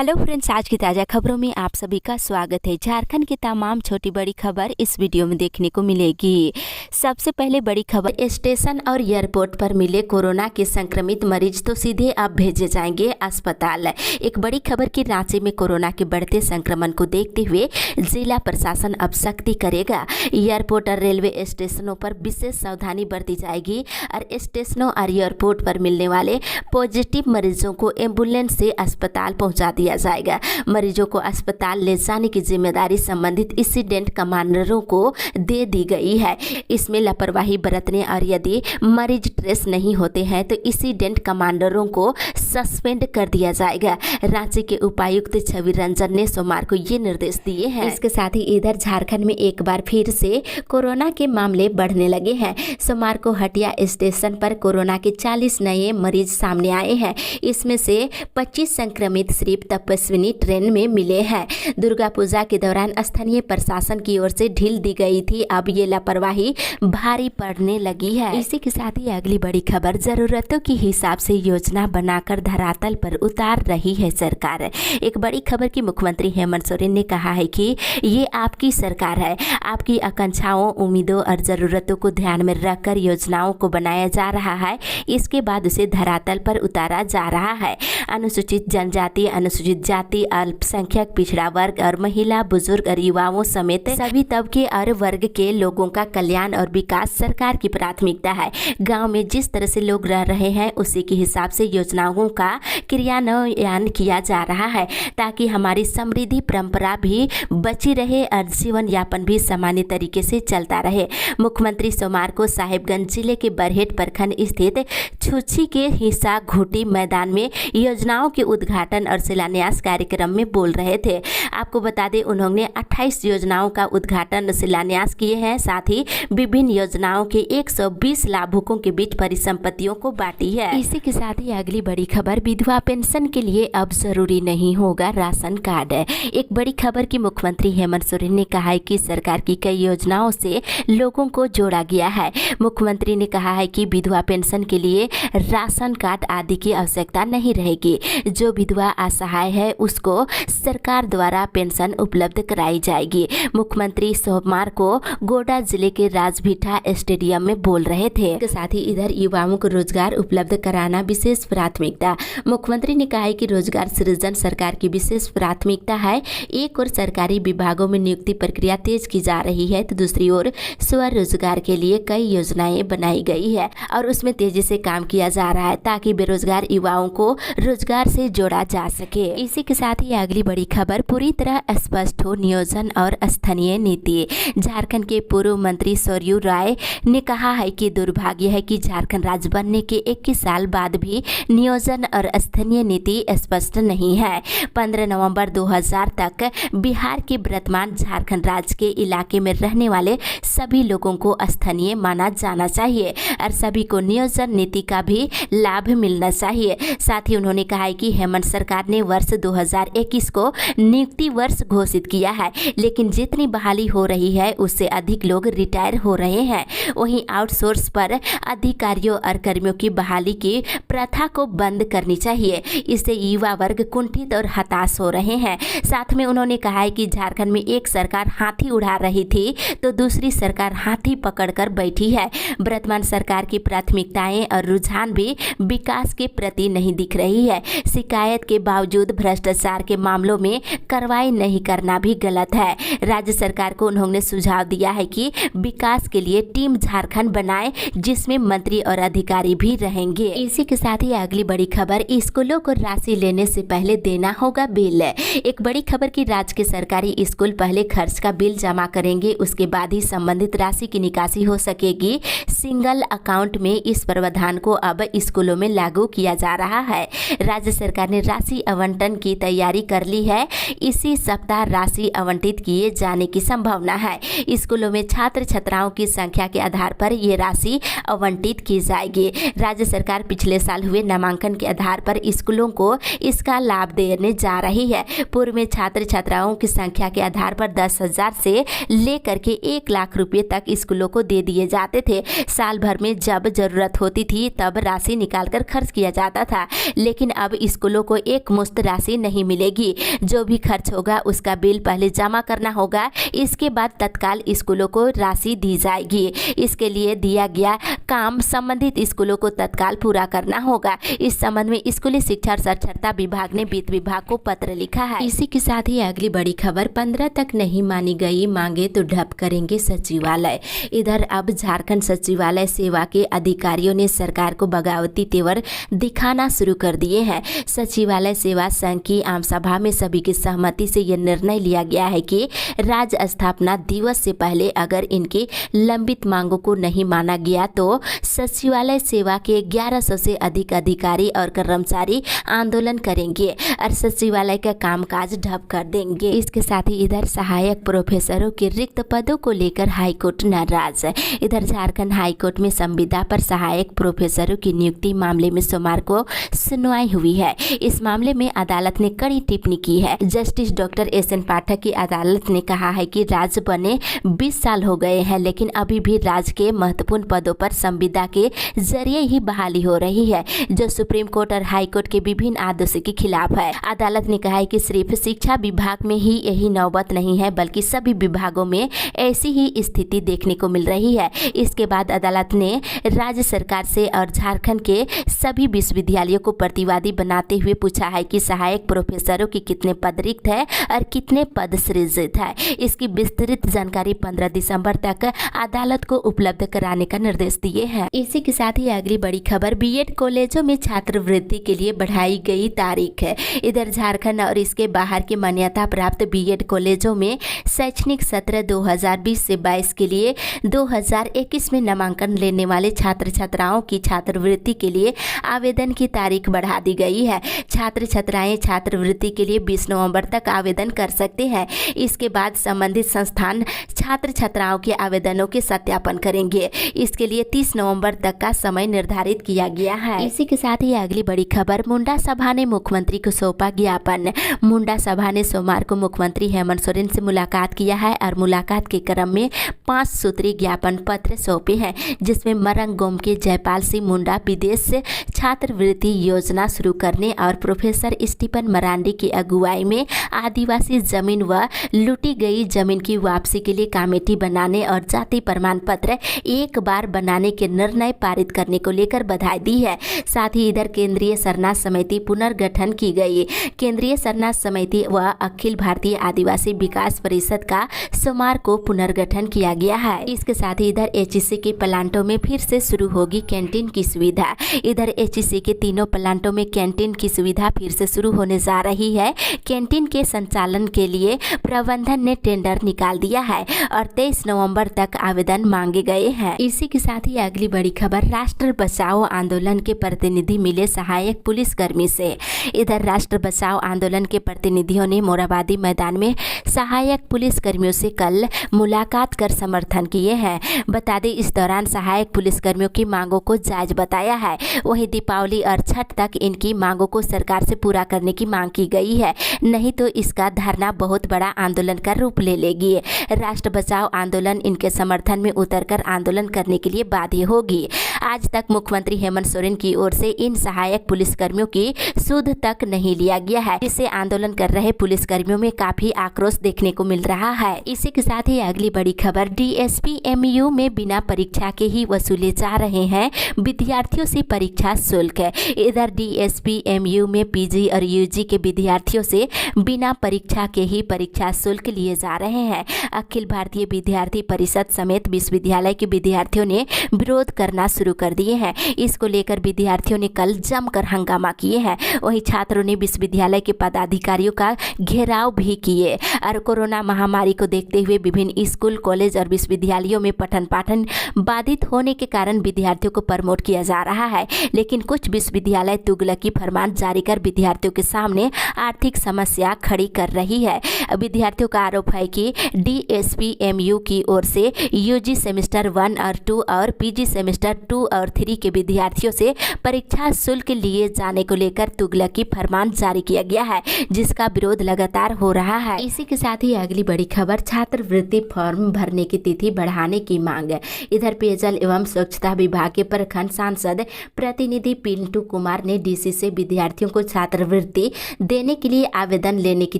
Hello friends, आज की ताज़ा खबरों में आप सभी का स्वागत है। झारखंड की तमाम छोटी बड़ी खबर इस वीडियो में देखने को मिलेगी। सबसे पहले बड़ी खबर, स्टेशन और एयरपोर्ट पर मिले कोरोना के संक्रमित मरीज तो सीधे अब भेजे जाएंगे अस्पताल। एक बड़ी खबर की रांची में कोरोना के बढ़ते संक्रमण को देखते हुए जिला प्रशासन अब सख्ती करेगा। एयरपोर्ट और रेलवे स्टेशनों पर विशेष सावधानी बरती जाएगी और स्टेशनों और एयरपोर्ट पर मिलने वाले पॉजिटिव मरीजों को एम्बुलेंस से अस्पताल पहुंचा दिया जाएगा। मरीजों को अस्पताल ले जाने की जिम्मेदारी संबंधित इंसिडेंट कमांडरों को दे दी गई है। इसमें लापरवाही बरतने और यदि मरीज ट्रेस नहीं होते हैं तो इंसिडेंट कमांडरों को सस्पेंड कर दिया जाएगा। रांची के उपायुक्त छवि रंजन ने सोमवार को ये निर्देश दिए हैं। इसके साथ ही इधर झारखंड में एक बार फिर से कोरोना के मामले बढ़ने लगे हैं। सोमवार को हटिया स्टेशन पर कोरोना के 40 नए मरीज सामने आए हैं। इसमें से 25 संक्रमित सिर्फ तपस्विनी ट्रेन में मिले हैं। दुर्गा पूजा के दौरान स्थानीय प्रशासन की ओर से ढील दी गई थी, अब ये लापरवाही भारी पड़ने लगी है। इसी के साथ ही अगली बड़ी खबर, जरूरतों के हिसाब से योजना बनाकर धरातल पर उतार रही है सरकार। एक बड़ी खबर की मुख्यमंत्री हेमंत सोरेन ने कहा है कि ये आपकी सरकार है, आपकी आकांक्षाओं, उम्मीदों और जरूरतों को ध्यान में रखकर योजनाओं को बनाया जा रहा है। इसके बाद उसे धरातल पर उतारा जा रहा है। अनुसूचित जनजाति, अनुसूचित जाति, अल्पसंख्यक, पिछड़ा वर्ग और महिला, बुजुर्ग और युवाओं समेत सभी तबके और वर्ग के लोगों का कल्याण और विकास सरकार की प्राथमिकता है। गांव में जिस तरह से लोग रह रहे हैं उसी के हिसाब से योजनाओं का क्रियान्वयन किया जा रहा है ताकि हमारी समृद्धि परंपरा भी बची रहे और जीवन यापन भी सामान्य तरीके से चलता रहे। मुख्यमंत्री सोमवार को साहिबगंज जिले के बरहेट प्रखंड स्थित छुच्छी के हिस्सा घूटी मैदान में योजनाओं के उद्घाटन और शिलान्यास कार्यक्रम में बोल रहे थे। आपको बता दें, उन्होंने 28 योजनाओं का उद्घाटन और शिलान्यास किए हैं। साथ ही विभिन्न योजनाओं के 120 लाभुकों के बीच परिसंपत्तियों को बांटी है। इसी के साथ ही अगली बड़ी खबर, विधवा पेंशन के लिए अब जरूरी नहीं होगा राशन कार्ड। एक बड़ी खबर की मुख्यमंत्री हेमंत सोरेन ने कहा है कि सरकार की कई योजनाओं से लोगों को जोड़ा गया है। मुख्यमंत्री ने कहा है कि विधवा पेंशन के लिए राशन कार्ड आदि की आवश्यकता नहीं रहेगी। जो विधवा असहाय है उसको सरकार द्वारा पेंशन उपलब्ध कराई जाएगी। मुख्यमंत्री सोमवार को गोड्डा जिले के राजभीठा स्टेडियम में बोल रहे थे। इसके साथ ही इधर युवाओं को रोजगार उपलब्ध कराना विशेष प्राथमिकता। मुख्यमंत्री ने कहा है कि रोजगार सृजन सरकार की विशेष प्राथमिकता है। एक और सरकारी विभागों में नियुक्ति प्रक्रिया तेज की जा रही है तो दूसरी ओर स्वरोजगार के लिए कई योजनाएं बनाई गई है और उसमें तेजी से काम किया जा रहा है ताकि बेरोजगार युवाओं को रोजगार से जोड़ा जा सके। इसी के साथ ही अगली बड़ी खबर, पूरी तरह स्पष्ट हो नियोजन और स्थानीय नीति। झारखंड के पूर्व मंत्री सरयू राय ने कहा है कि दुर्भाग्य है कि झारखंड राज्य बनने के 21 साल बाद भी नियोजन और स्थानीय नीति स्पष्ट नहीं है। 15 नवंबर 2000 तक बिहार के वर्तमान झारखंड राज्य के इलाके में रहने वाले सभी लोगों को स्थानीय माना जाना चाहिए और सभी को नियोजन नीति का भी लाभ मिलना चाहिए। साथ ही उन्होंने कहा है कि हेमंत सरकार ने वर्ष 2021 को नियुक्ति वर्ष घोषित किया है, लेकिन जितनी बहाली हो रही है उससे अधिक लोग रिटायर हो रहे हैं। वहीं आउटसोर्स पर अधिकारियों और कर्मियों की बहाली की प्रथा को बंद करनी चाहिए। इससे युवा वर्ग कुंठित और हताश हो रहे हैं। साथ में उन्होंने कहा है कि झारखंड में एक सरकार हाथी उड़ा रही थी तो दूसरी सरकार हाथी पकड़कर बैठी है। वर्तमान सरकार की प्राथमिकताएं और रुझान भी विकास के प्रति नहीं दिख रही है। शिकायत के बावजूद भ्रष्टाचार के मामलों में कार्रवाई नहीं करना भी गलत है। राज्य सरकार को उन्होंने सुझाव दिया है कि विकास के लिए टीम झारखंड बनाए जिसमें मंत्री और अधिकारी भी रहेंगे। इसी के साथ ही अगली बड़ी खबर, स्कूलों को राशि लेने से पहले देना होगा बिल। एक बड़ी खबर की राज्य के सरकारी स्कूल पहले खर्च का बिल जमा करेंगे, उसके बाद ही संबंधित राशि की निकासी हो सकेगी। सिंगल अकाउंट में इस प्रावधान को अब स्कूलों में लागू किया जा रहा है। राज्य सरकार ने राशि आवंटन की तैयारी कर ली है। इसी सप्ताह राशि आवंटित किए जाने की संभावना है। स्कूलों में छात्र छात्राओं की संख्या के आधार पर ये राशि आवंटित की जाएगी। राज्य सरकार पिछले साल हुए नामांकन के आधार पर स्कूलों को इसका लाभ देने जा रही है। पूर्व में छात्र छात्राओं की संख्या के आधार पर 10,000 से लेकर के 1 लाख रुपए तक स्कूलों को दे दिए जाते थे। साल भर में जब जरूरत होती थी तब राशि निकालकर खर्च किया जाता था, लेकिन अब स्कूलों को एक मुश्त राशि नहीं मिलेगी। जो भी खर्च होगा उसका बिल पहले जमा करना होगा, इसके बाद तत्काल स्कूलों को राशि दी जाएगी। इसके लिए दिया गया काम संबंधित स्कूलों को तत्काल पूरा करना होगा। इस संबंध में स्कूली शिक्षा और साक्षरता विभाग ने वित्त विभाग को पत्र लिखा है। इसी के साथ ही अगली बड़ी खबर, 15 तक नहीं मानी गई मांगे तो ढप करेंगे सचिवालय। इधर अब झारखंड सचिवालय सेवा के अधिकारियों ने सरकार को बगावती तेवर दिखाना शुरू कर दिए हैं। सचिवालय सेवा संघ की आम सभा में सभी की सहमति से यह निर्णय लिया गया है कि राज्य स्थापना दिवस से पहले अगर इनकी लंबित मांगों को नहीं माना गया तो सचिवालय सेवा के 1100 से अधिक अधिकारी और कर्मचारी आंदोलन करेंगे और सचिवालय का कामकाज ठप कर देंगे। इसके साथ ही इधर सहायक प्रोफेसरों के रिक्त पदों को लेकर हाईकोर्ट नाराज। इधर झारखंड हाईकोर्ट में संविदा पर सहायक प्रोफेसरों की नियुक्ति मामले में सोमवार को सुनवाई हुई है। इस मामले में अदालत ने कड़ी टिप्पणी की है। Justice doctor SN. पाठक की अदालत ने कहा है कि राज्य बने 20 साल हो गए हैं, लेकिन अभी भी राज्य के महत्वपूर्ण पदों पर संविदा के जरिए ही बहाली हो रही है, जो सुप्रीम कोर्ट और हाई कोर्ट के विभिन्न आदेशों के खिलाफ है। अदालत ने कहा है कि सिर्फ शिक्षा विभाग में ही यही नौबत नहीं है, बल्कि सभी विभागों में ऐसी ही स्थिति देखने को मिल रही है। इसके बाद अदालत ने राज्य सरकार से और झारखंड के सभी विश्वविद्यालयों को प्रतिवादी बनाते हुए पूछा है कि सहायक प्रोफेसरों के कितने पद रिक्त है और कितने पद सृजित है। इसकी विस्तृत जानकारी 15 दिसंबर तक अदालत को उपलब्ध कराने का निर्देश दिए हैं। इसी के साथ ही अगली बड़ी खबर, बीएड कॉलेजों में छात्रवृत्ति के लिए बढ़ाई गई तारीख है। इधर झारखंड और इसके बाहर के मान्यता प्राप्त बीएड कॉलेजों में शैक्षणिक सत्र 2020 से 22 के लिए 2021 में नामांकन लेने वाले छात्र छात्राओं की छात्रवृत्ति के लिए आवेदन की तारीख बढ़ा दी गई है। छात्र छात्राएं छात्रवृत्ति के लिए 20 नवंबर तक आवेदन कर सकते हैं। इसके बाद संबंधित संस्थान छात्र छात्राओं के आवेदनों के सत्यापन करेंगे। इसके लिए 30 नवंबर तक का समय निर्धारित किया गया है। इसी के साथ ही अगली बड़ी खबर, मुंडा सभा ने मुख्यमंत्री को सौंपा ज्ञापन। मुंडा सभा ने सोमवार को मुख्यमंत्री हेमंत सोरेन से मुलाकात किया है और मुलाकात के क्रम में 5 सूत्रीय ज्ञापन पत्र सौंपे हैं, जिसमें मरंगगोम के जयपाल सिंह मुंडा विदेश से छात्रवृत्ति योजना शुरू करने और प्रोफेसर स्टीफन मरांडी की अगुवाई में आदिवासी जमीन व लूटी गई जमीन की वापसी के लिए कमेटी बनाने और जाति प्रमाण पत्र एक बार बनाने के निर्णय पारित करने को लेकर बधाई दी है। साथ ही इधर केंद्रीय शरणार्थ समिति पुनर्गठन की गई। केंद्रीय शरणार्थ समिति व अखिल भारतीय आदिवासी विकास परिषद का सोमवार को पुनर्गठन किया गया है। इसके साथ ही इधर एचईसी के प्लांटों में फिर से शुरू होगी कैंटीन की सुविधा। इधर एचईसी के तीनों प्लांटों में कैंटीन की सुविधा फिर से शुरू होने जा रही है। कैंटीन के संचालन के लिए प्रबंधन ने टेंडर निकाल दिया है और 23 नवंबर तक आवेदन मांगे गए हैं। इसी के साथ ही अगली बड़ी खबर, राष्ट्र बचाओ आंदोलन के प्रतिनिधि मिले सहायक पुलिसकर्मी से। इधर राष्ट्र बचाओ आंदोलन के प्रतिनिधियों ने मोराबादी मैदान में सहायक पुलिसकर्मियों से कल मुलाकात कर समर्थन किए हैं। बता दें, इस दौरान सहायक पुलिसकर्मियों की मांगों को जायज बताया है। वहीं दीपावली और छठ तक इनकी मांगों को सरकार से पूरा करने की मांग की गई है, नहीं तो इसका धरना बहुत बड़ा आंदोलन का रूप ले लेगी। राष्ट्र बचाओ आंदोलन इनके समर्थन में उतरकर आंदोलन करने के लिए बाध्य होगी। आज तक मुख्यमंत्री हेमंत सोरेन की ओर से इन सहायक पुलिसकर्मियों की सुध तक नहीं लिया गया है, जिससे आंदोलन कर रहे पुलिसकर्मियों में काफी आक्रोश देखने को मिल रहा है। इसी के साथ ही अगली बड़ी खबर, डीएसपी एमयू में बिना परीक्षा के ही वसूले जा रहे हैं विद्यार्थियों से परीक्षा शुल्क। इधर डीएसपी एमयू में पीजी और यूजी के विद्यार्थियों से बिना परीक्षा के ही परीक्षा शुल्क लिए जा रहे हैं। अखिल भारतीय विद्यार्थी परिषद समेत विश्वविद्यालय के विद्यार्थियों ने विरोध करना शुरू कर दिए हैं। इसको लेकर विद्यार्थियों ने कल जमकर हंगामा किए हैं। वहीं छात्रों ने विश्वविद्यालय के पदाधिकारियों का घेराव भी किए और कोरोना महामारी को देखते हुए विभिन्न स्कूल, कॉलेज और विश्वविद्यालयों में पठन पाठन बाधित होने के कारण विद्यार्थियों को प्रमोट किया जा रहा है। लेकिन कुछ विश्वविद्यालय तुगलकी फरमान जारी कर विद्यार्थियों के सामने आर्थिक समस्या खड़ी कर रही है। विद्यार्थियों का आरोप है कि डीएसपी एमयू की ओर से यूजी सेमेस्टर 1 और 2 और पीजी सेमेस्टर 2 और 3 के विद्यार्थियों से परीक्षा शुल्क लिए जाने को लेकर तुगलकी फरमान जारी किया गया है, जिसका विरोध लगातार हो रहा है। इसी के साथ ही अगली बड़ी खबर, छात्रवृत्ति फॉर्म भरने की तिथि बढ़ाने की मांग। इधर पेयजल एवं स्वच्छता विभाग के प्रखंड सांसद प्रतिनिधि पिंटू कुमार ने डीसी से विद्यार्थियों को छात्रवृत्ति छात्रवृत्ति देने के लिए आवेदन लेने की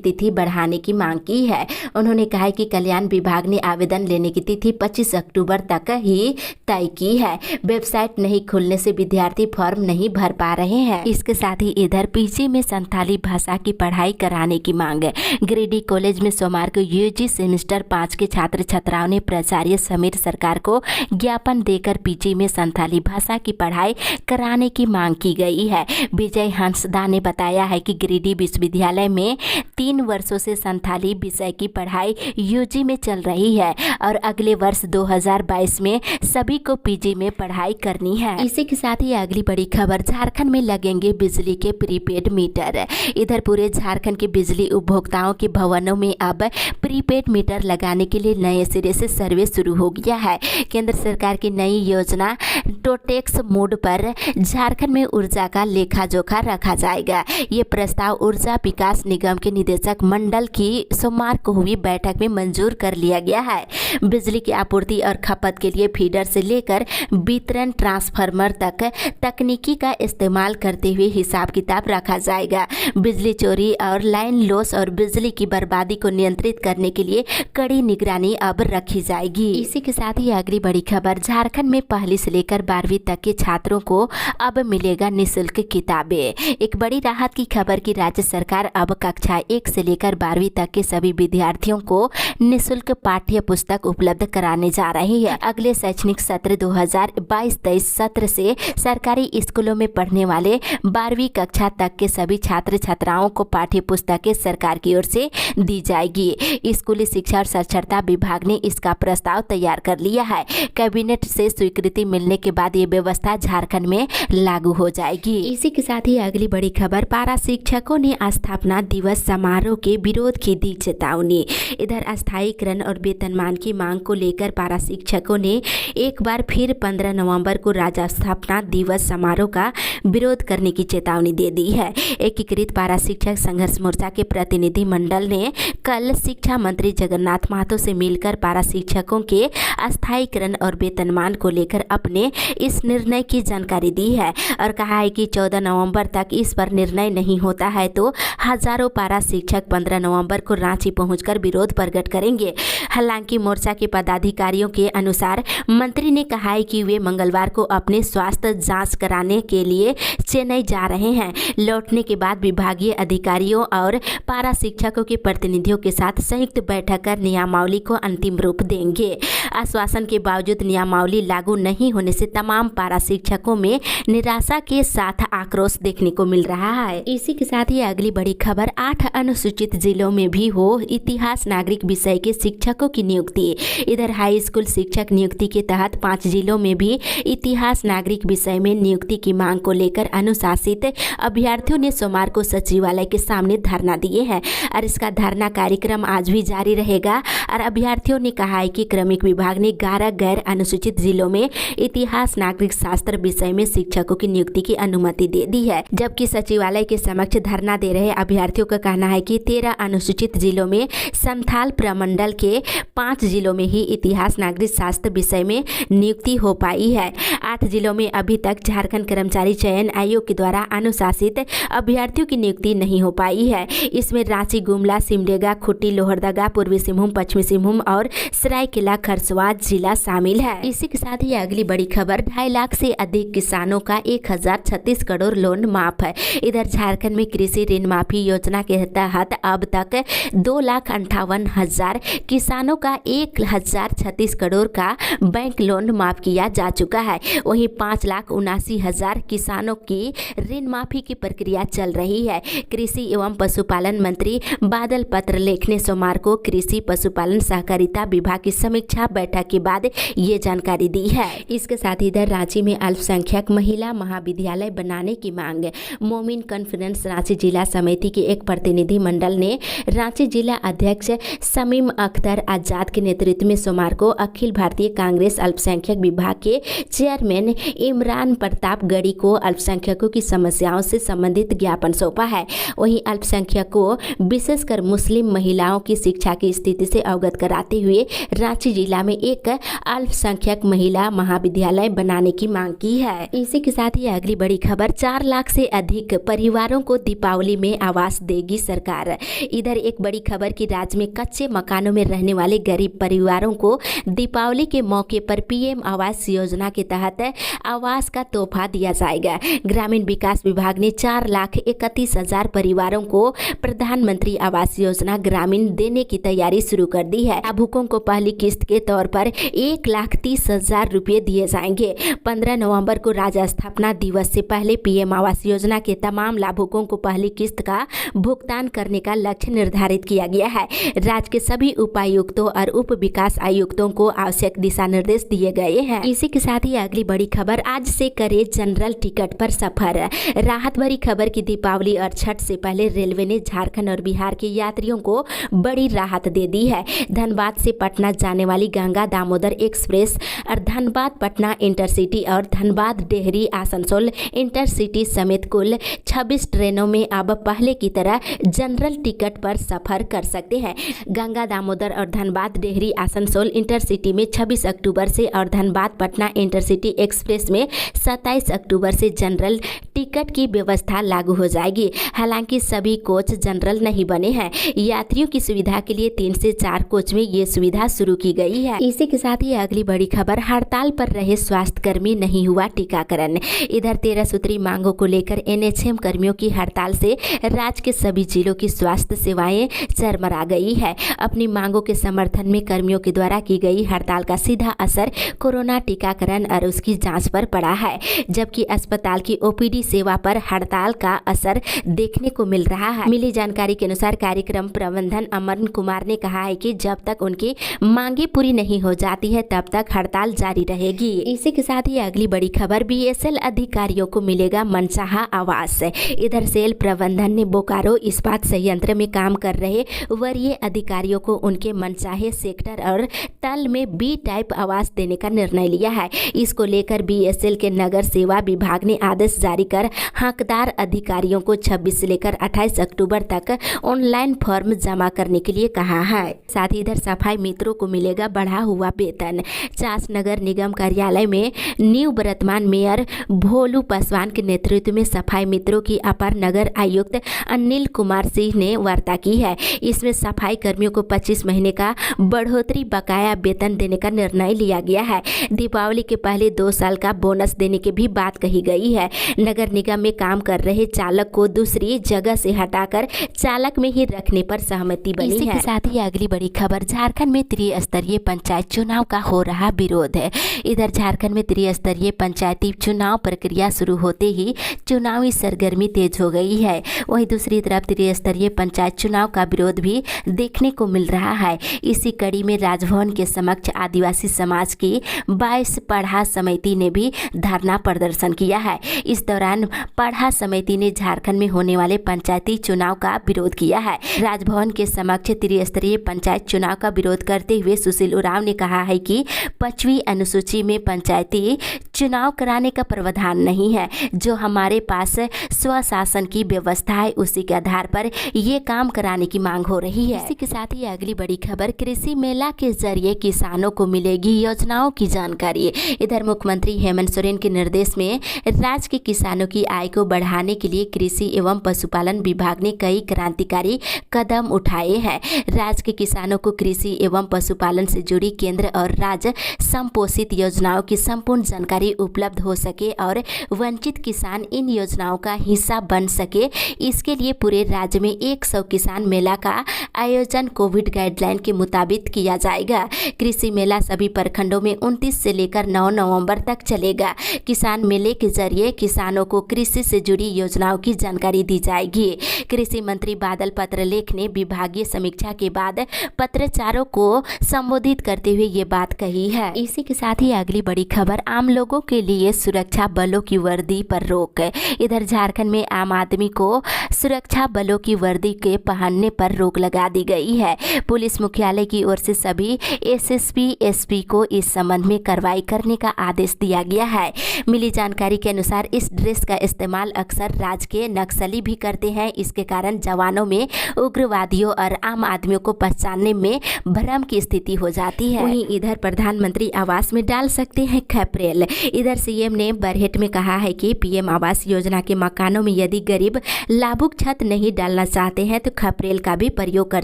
तिथि बढ़ाने की मांग की है। उन्होंने कहा है कि कल्याण विभाग ने आवेदन लेने की तिथि 25 अक्टूबर तक ही तय की है। वेबसाइट नहीं खुलने से विद्यार्थी फॉर्म नहीं भर पा रहे हैं। इसके साथ ही इधर पीजी में संथाली भाषा की पढ़ाई कराने की मांग है। गिरिडीह कॉलेज में सोमवार को यूजी सेमेस्टर 5 के छात्र छात्राओं ने प्राचार्य समीर सरकार को ज्ञापन देकर पीजी में संथाली भाषा की पढ़ाई कराने की मांग की गई है। विजय हंसदा ने बताया है कि गिरिडीह विश्वविद्यालय में 3 वर्षों से संथाली विषय की पढ़ाई यूजी में चल रही है और अगले वर्ष 2022 में सभी को पीजी में पढ़ाई करनी है। इसी के साथ ही अगली बड़ी खबर, झारखंड में लगेंगे बिजली के प्रीपेड मीटर। इधर पूरे झारखंड के बिजली उपभोक्ताओं के भवनों में अब प्रीपेड मीटर लगाने के लिए नए सिरे से सर्वे शुरू हो गया है। केंद्र सरकार की नई योजना टोटेक्स मोड पर झारखंड में ऊर्जा का लेखा जोखा रखा जाएगा। ये प्रस्ताव ऊर्जा विकास निगम के निदेशक मंडल की सोमवार को हुई बैठक में मंजूर कर लिया गया है। बिजली की आपूर्ति और खपत के लिए फीडर से लेकर वितरण ट्रांसफार्मर तक तकनीकी का इस्तेमाल करते हुए हिसाब किताब रखा जाएगा। बिजली चोरी और लाइन लॉस और बिजली की बर्बादी को नियंत्रित करने के लिए कड़ी निगरानी अब रखी जाएगी। इसी के साथ ही अगली बड़ी खबर, झारखंड में पहली से लेकर 12वीं तक के छात्रों को अब मिलेगा निःशुल्क किताबें। एक बड़ी राहत की खबर की राज्य सरकार अब कक्षा 1 से लेकर 12वीं तक के सभी विद्यार्थियों को निःशुल्क पाठ्य पुस्तक उपलब्ध कराने जा रही है। अगले शैक्षणिक सत्र 2022-23 सत्र से सरकारी स्कूलों में पढ़ने वाले 12वीं कक्षा तक के सभी छात्र छात्राओं को पाठ्य पुस्तकें सरकार की ओर से दी जाएगी। स्कूली शिक्षा और साक्षरता विभाग ने इसका प्रस्ताव तैयार कर लिया है। कैबिनेट से स्वीकृति मिलने के बाद ये व्यवस्था झारखंड में लागू हो जाएगी। इसी के साथ ही अगली बड़ी खबर, पारा शिक्षकों ने स्थापना दिवस समारोह के विरोध की दी चेतावनी। इधर अस्थायीकरण और वेतनमान की मांग को लेकर पारा शिक्षकों ने एक बार फिर 15 नवंबर को राज्य स्थापना दिवस समारोह का विरोध करने की चेतावनी दे दी है। एकीकृत पारा शिक्षक संघर्ष मोर्चा के प्रतिनिधि मंडल ने कल शिक्षा मंत्री जगन्नाथ महतो से मिलकर पारा शिक्षकों के अस्थायीकरण और वेतनमान को लेकर अपने इस निर्णय की जानकारी दी है और कहा है कि 14 नवंबर तक इस पर निर्णय नहीं होता है तो हजारों पारा शिक्षक 15 नवंबर को रांची पहुंचकर विरोध प्रकट करेंगे। हालांकि मोर्चा के पदाधिकारियों के अनुसार मंत्री ने कहा है कि वे मंगलवार को अपने स्वास्थ्य जांच कराने के लिए चेन्नई जा रहे हैं। लौटने के बाद विभागीय अधिकारियों और पारा शिक्षकों के प्रतिनिधियों के साथ संयुक्त बैठक कर नियमावली को अंतिम रूप देंगे। आश्वासन के बावजूद नियमावली लागू नहीं होने से तमाम पारा शिक्षकों में निराशा के साथ आक्रोश देखने को मिल रहा है। इसी के साथ ही अगली बड़ी खबर, 8 अनुसूचित जिलों में भी हो इतिहास नागरिक विषय के शिक्षकों की नियुक्ति। इधर हाई स्कूल शिक्षक नियुक्ति के तहत 5 जिलों में भी इतिहास नागरिक विषय में नियुक्ति की मांग को लेकर अनुशासित अभ्यर्थियों ने सोमवार को सचिवालय के सामने धरना दिए हैं और इसका धरना कार्यक्रम आज भी जारी रहेगा। और अभ्यर्थियों ने कहा है कि क्रमिक विभाग ने 11 गैर अनुसूचित जिलों में इतिहास नागरिक शास्त्र विषय में शिक्षकों की नियुक्ति की अनुमति दे दी है, जबकि सचिवालय के समक्ष धरना दे रहे अभ्यर्थियों का कहना है कि 13 अनुसूचित जिलों में संथाल प्रमंडल के 5 जिलों में ही इतिहास नागरिक शास्त्र विषय में नियुक्ति हो पाई है। 8 जिलों में अभी तक झारखंड कर्मचारी चयन आयोग के द्वारा अनुशासित अभ्यर्थियों की नियुक्ति नहीं हो पाई है। इसमें रांची, गुमला, सिमडेगा, खूंटी, लोहरदगा, पूर्वी सिंहभूम, पश्चिमी सिंहभूम और सरायकेला खरसवां जिला शामिल है। इसी के साथ ही अगली बड़ी खबर, 2.5 लाख से अधिक किसानों का 1036 करोड़ लोन माफ है। इधर झारखंड में कृषि ऋण माफी योजना के तहत अब तक 2,58,000 किसानों का 1,036 करोड़ का बैंक लोन माफ किया जा चुका है। वहीं 5,79,000 किसानों की ऋण माफी की प्रक्रिया चल रही है। कृषि एवं पशुपालन मंत्री बादल पत्रलेख ने सोमवार को कृषि पशुपालन सहकारिता विभाग की समीक्षा बैठक के बाद ये जानकारी दी है। इसके साथ इधर रांची में अल्पसंख्यक महिला महाविद्यालय बनाने की मांग। मोमिन कॉन्फ्रेंस रांची जिला समिति के एक प्रतिनिधि मंडल ने रांची जिला अध्यक्ष शमीम अख्तर आजाद के नेतृत्व में सोमवार को अखिल भारतीय कांग्रेस अल्पसंख्यक विभाग के चेयरमैन इमरान प्रताप गढ़ी को अल्पसंख्यकों की समस्याओं से संबंधित ज्ञापन सौंपा है। वहीं अल्पसंख्यकों विशेषकर मुस्लिम महिलाओं की शिक्षा की स्थिति से अवगत कराते हुए रांची जिला में एक अल्पसंख्यक महिला महाविद्यालय बनाने की मांग की है। इसी के साथ ही अगली बड़ी खबर, 4 लाख से अधिक परिवार परिवारों को दीपावली में आवास देगी सरकार। इधर एक बड़ी खबर कि राज्य में कच्चे मकानों में रहने वाले गरीब परिवारों को दीपावली के मौके पर पीएम आवास योजना के तहत आवास का तोहफा दिया जाएगा। ग्रामीण विकास विभाग ने 4,31,000 परिवारों को प्रधानमंत्री आवास योजना ग्रामीण देने की तैयारी शुरू कर दी है। लाभुकों को पहली किस्त के तौर पर 1,30,000 रुपये दिए जाएंगे। 15 नवंबर को राज्य स्थापना दिवस से पहले पीएम आवास योजना के तमाम लाभुकों को पहली किस्त का भुगतान करने का लक्ष्य निर्धारित किया गया है। राज्य के सभी उपायुक्तों और उप विकास आयुक्तों को आवश्यक दिशा निर्देश दिए गए हैं। इसी के साथ ही अगली बड़ी खबर, आज से करे जनरल टिकट पर सफर। राहत भरी खबर की दीपावली और छठ से पहले रेलवे ने झारखंड और बिहार के यात्रियों को बड़ी राहत दे दी है। धनबाद से पटना जाने वाली गंगा दामोदर एक्सप्रेस और धनबाद पटना इंटरसिटी और धनबाद डेहरी आसनसोल इंटरसिटी समेत कुल 26 ट्रेनों में अब पहले की तरह जनरल टिकट पर सफर कर सकते हैं। गंगा दामोदर और धनबाद डेहरी आसनसोल इंटरसिटी में 26 अक्टूबर से और धनबाद पटना इंटरसिटी एक्सप्रेस में 27 अक्टूबर से जनरल टिकट की व्यवस्था लागू हो जाएगी। हालांकि सभी कोच जनरल नहीं बने हैं। यात्रियों की सुविधा के लिए 3 से 4 कोच में ये सुविधा शुरू की गई है। इसी के साथ ही अगली बड़ी खबर, हड़ताल पर रहे स्वास्थ्य कर्मी, नहीं हुआ टीकाकरण। इधर 13 सूत्री मांगों को लेकर एनएचएम कर्मियों की हड़ताल से राज्य के सभी जिलों की स्वास्थ्य सेवाएं चरमरा गई है। अपनी मांगों के समर्थन में कर्मियों के द्वारा की गई हड़ताल का सीधा असर कोरोना टीकाकरण और उसकी जांच पर पड़ा है, जबकि अस्पताल की ओपीडी सेवा पर हड़ताल का असर देखने को मिल रहा है। मिली जानकारी के अनुसार कार्यक्रम प्रबंधन अमन कुमार ने कहा है कि जब तक उनकी मांगे पूरी नहीं हो जाती है तब तक हड़ताल जारी रहेगी। इसी के साथ ही अगली बड़ी खबर, बीएसएल अधिकारियों को मिलेगा मनचाहा आवास। इधर सेल प्रबंधन ने बोकारो इस्पात संयंत्र में काम कर रहे वरीय अधिकारियों को उनके मनचाहे सेक्टर और तल में बी टाइप आवास देने का निर्णय लिया है। इसको लेकर बीएसएल के नगर सेवा विभाग ने आदेश जारी कर हकदार अधिकारियों को 26 से लेकर 28 अक्टूबर तक ऑनलाइन फॉर्म जमा करने के लिए कहा है। साथ ही इधर सफाई मित्रों को मिलेगा बढ़ा हुआ वेतन। चास नगर निगम कार्यालय में न्यू वर्तमान मेयर भोलू पासवान के नेतृत्व में सफाई मित्रों की अपर नगर आयुक्त अनिल कुमार सिंह ने वार्ता की है। इसमें सफाई कर्मियों को 25 महीने का बढ़ोतरी बकाया वेतन देने का निर्णय लिया गया है। दीपावली के पहले 2 साल का बोनस देने की भी बात कही गई है। नगर निगम में काम कर रहे चालक को दूसरी जगह से हटाकर चालक में ही रखने पर सहमति बनी है। इसी के साथ ही अगली बड़ी खबर, झारखंड में त्रिस्तरीय पंचायत चुनाव का हो रहा विरोध है। इधर झारखंड में त्रिस्तरीय पंचायती चुनाव प्रक्रिया शुरू होते ही चुनावी सरगर्मी तेज हो गई है। वहीं दूसरी तरफ त्रिस्तरीय पंचायत चुनाव का विरोध भी देखने को मिल रहा है। इसी कड़ी में राजभवन के समक्ष आदिवासी समाज की 22 पढ़ा समिति ने भी धरना प्रदर्शन किया है। इस दौरान पढ़ा समिति ने झारखंड में होने वाले पंचायती चुनाव का विरोध किया है। राजभवन के समक्ष त्रिस्तरीय पंचायत चुनाव का विरोध करते हुए सुशील उरांव ने कहा है कि 5वीं अनुसूची में पंचायती चुनाव कराने का प्रावधान नहीं है। जो हमारे पास स्वशासन की व्यवस्था है उसी के आधार पर ये काम कराने की मांग हो रही है। इसी के साथ ही अगली बड़ी खबर, कृषि मेला के जरिए किसानों को मिलेगी योजनाओं की जानकारी। इधर मुख्यमंत्री हेमंत सोरेन के निर्देश में राज्य के किसानों की आय को बढ़ाने के लिए कृषि एवं पशुपालन विभाग ने कई क्रांतिकारी कदम उठाए हैं। राज्य के किसानों को कृषि एवं पशुपालन से जुड़ी केंद्र और राज्य संपोषित योजनाओं की संपूर्ण जानकारी उपलब्ध हो सके और वंचित किसान इन योजनाओं का हिस्सा बन सके, इसके लिए पूरे राज्य में 100 किसान मेला का आयोजन कोविड गाइडलाइन के मुताबिक किया जाएगा। कृषि मेला सभी प्रखंडों में 29 से लेकर 9 नवंबर तक चलेगा। किसान मेले के जरिए किसानों को कृषि से जुड़ी योजनाओं की जानकारी दी जाएगी। कृषि मंत्री बादल पत्रलेख ने विभागीय समीक्षा के बाद पत्रकारों को संबोधित करते हुए ये बात कही है। इसी के साथ ही अगली बड़ी खबर, आम लोगों के लिए सुरक्षा बलों की वर्दी पर रोक। इधर झारखंड में आम आदमी को सुरक्षा बलों की वर्दी के पहनने पर रोक लगा दी गई है। पुलिस मुख्यालय की ओर से सभी एसएसपी एसपी को इस संबंध में कार्रवाई करने का आदेश दिया गया है। मिली जानकारी के अनुसार इस ड्रेस का इस्तेमाल अक्सर राज्य के नक्सली भी करते हैं। इसके कारण जवानों में उग्रवादियों और आम आदमियों को पहचानने में भ्रम की स्थिति हो जाती है। वहीं इधर प्रधानमंत्री आवास में डाल सकते हैं खैपरेल। इधर सीएम ने बरहेट में कहा है कि पीएम आवास योजना के मकानों में यदि गरीब लाभुक छत नहीं डालना चाहते हैं तो खपरेल का भी प्रयोग कर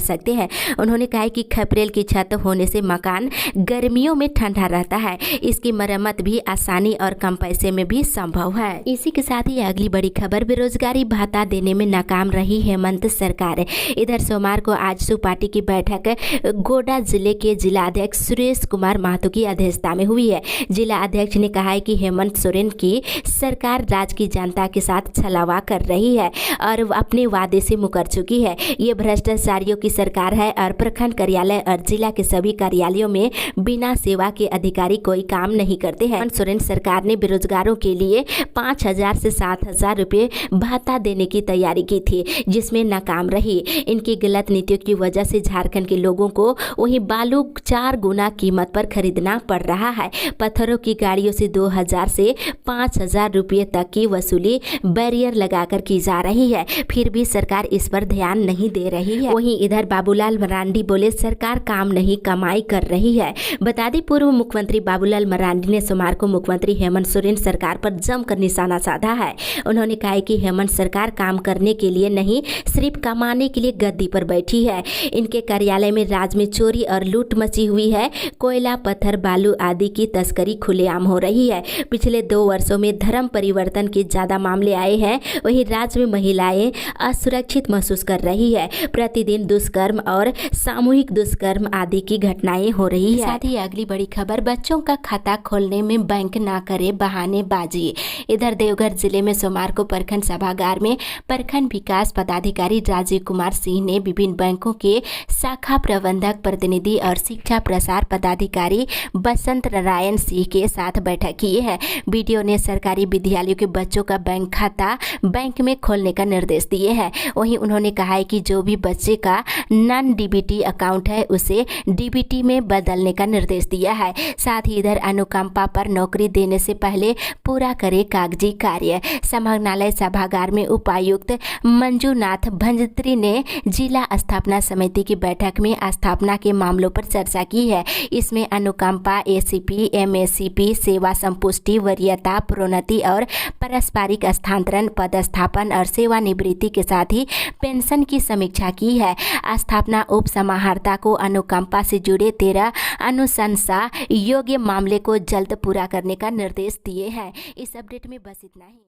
सकते हैं। उन्होंने कहा कि खपरेल की छत होने से मकान गर्मियों में ठंडा रहता है, इसकी मरम्मत भी आसानी और कम पैसे में भी संभव है। इसी के साथ ही अगली बड़ी खबर, बेरोजगारी भत्ता देने में नाकाम रही हेमंत सरकार। इधर सोमवार को आजसू पार्टी की बैठक गोड्डा जिले के जिलाध्यक्ष सुरेश कुमार महतो की अध्यक्षता में हुई है। जिला अध्यक्ष ने कहा है कि हेमंत सोरेन की सरकार राज्य की जनता के साथ छलावा कर रही है और अपने वादे से मुकर चुकी है। ये भ्रष्टाचारियों की सरकार है और प्रखंड कार्यालय और जिला के सभी कार्यालयों में बिना सेवा के अधिकारी कोई काम नहीं करते हैं। हेमंत सोरेन सरकार ने बेरोजगारों के लिए 5,000 से 7,000 रुपये भत्ता देने की तैयारी की थी, जिसमें नाकाम रही। इनकी गलत नीतियों की वजह से झारखंड के लोगों को वहीं बालू 4 गुना कीमत पर खरीदना पड़ रहा है। पत्थरों की गाड़ियों से 2,000 से 5,000 रुपये तक की वसूली बैरियर लगाकर की जा रही है, फिर भी सरकार इस पर ध्यान नहीं दे रही है। वहीं इधर बाबूलाल मरांडी बोले सरकार काम नहीं कमाई कर रही है। बता दें पूर्व मुख्यमंत्री बाबूलाल मरांडी ने सोमवार को मुख्यमंत्री हेमंत सोरेन सरकार पर जमकर निशाना साधा है। उन्होंने कहा कि हेमंत सरकार काम करने के लिए नहीं, सिर्फ कमाने के लिए गद्दी पर बैठी है। इनके कार्यालय में राज्य में चोरी और लूट मची हुई है। कोयला, पत्थर, बालू आदि की तस्करी खुलेआम हो रही है। पिछले 2 वर्षों में धर्म परिवर्तन के ज्यादा मामले आए हैं। वहीं राज्य में महिलाएं असुरक्षित महसूस कर रही है। प्रतिदिन दुष्कर्म और सामूहिक दुष्कर्म आदि की घटनाएं हो रही है। साथ ही अगली बड़ी खबर, बच्चों का खाता खोलने में बैंक ना करे बहानेबाजी। इधर देवघर जिले में सोमवार को प्रखंड सभागार में प्रखंड विकास पदाधिकारी राजीव कुमार सिंह ने विभिन्न बैंकों के शाखा प्रबंधक प्रतिनिधि और शिक्षा प्रसार पदाधिकारी बसंत नारायण सिंह के साथ बैठक की है। बीडीओ ने सरकारी विद्यालयों के बच्चों का बैंक खाता बैंक में खोलने का निर्देश दिए हैं। वहीं उन्होंने कहा है कि जो भी बच्चे का नॉन डीबीटी अकाउंट है उसे डीबीटी में बदलने का निर्देश दिया है। साथ ही इधर अनुकंपा पर नौकरी देने से पहले पूरा करे कागजी कार्य। समाहरणालय सभागार में उपायुक्त मंजूनाथ भंजत्री ने जिला स्थापना समिति की बैठक में स्थापना के मामलों पर चर्चा की है। इसमें अनुकंपा, एसीपी, एमएसीपी, सेवा संपुष्टि, वरीयता, प्रोन्नति और पारस्परिक स्थानांतरण, पदस्थापन और सेवानिवृत्ति के साथ ही पेंशन की समीक्षा की है। स्थापना उप समाहर्ता को अनुकंपा से जुड़े 13 अनुशंसा योग्य मामले को जल्द पूरा करने का निर्देश दिए हैं। इस अपडेट में बस इतना ही।